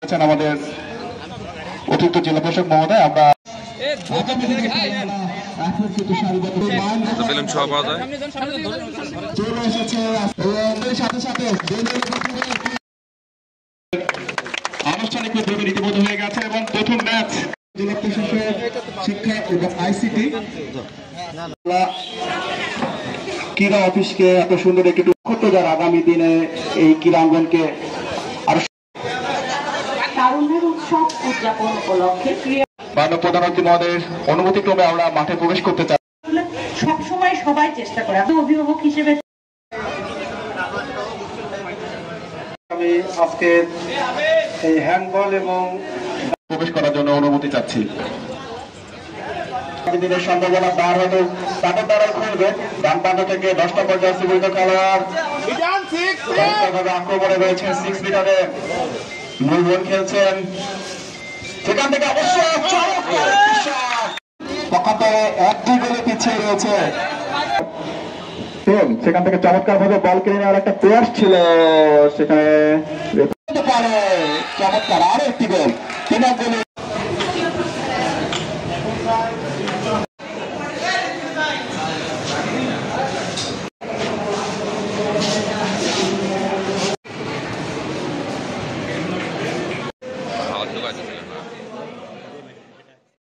আমাদের অতিরিক্ত জেলা প্রশাসক মহোদয়। আমরা আনুষ্ঠানিক পদ্ধতি রীতিমতো হয়ে গেছে এবং প্রথম ম্যাচ জেলা প্রশাসক শিক্ষা এবং আইসিটি ক্রীড়া অফিসকে এত সুন্দর একটি লক্ষ্য যার আগামী দিনে এই ক্রীড়াঙ্গনকে আরো উৎসব উদযাপন উপলক্ষে মাননীয় প্রধানমন্ত্রী মহোদয়ের অনুমতিক্রমে আমরা মাঠে প্রবেশ করতে চাই। সবসময় সবাই চেষ্টা করে, আমি অভিভাবক হিসেবে আমি আজকে এই হ্যান্ডবল এবং প্রবেশ করার জন্য অনুমতি চাচ্ছি। দিনের সম্ভাবনা দ্বার হয়তো তাদের দ্বারাই খুলবে। ডান প্রান্ত থেকে 10টা পর্যায়ে সুবিধা খেলোয়াড় আক্রমণে রয়েছেন 6 মিটারে মূল বল খেলছেন, সেখান থেকে অবশ্যই পক্ষান্তরে একটি গোলে পিছিয়ে রয়েছে। সেখান থেকে চমৎকার ভাবে বল কিনে নেওয়ার একটা প্রয়াস ছিল, সেখানে চমৎকার আরো একটি গোল। 3 গোলে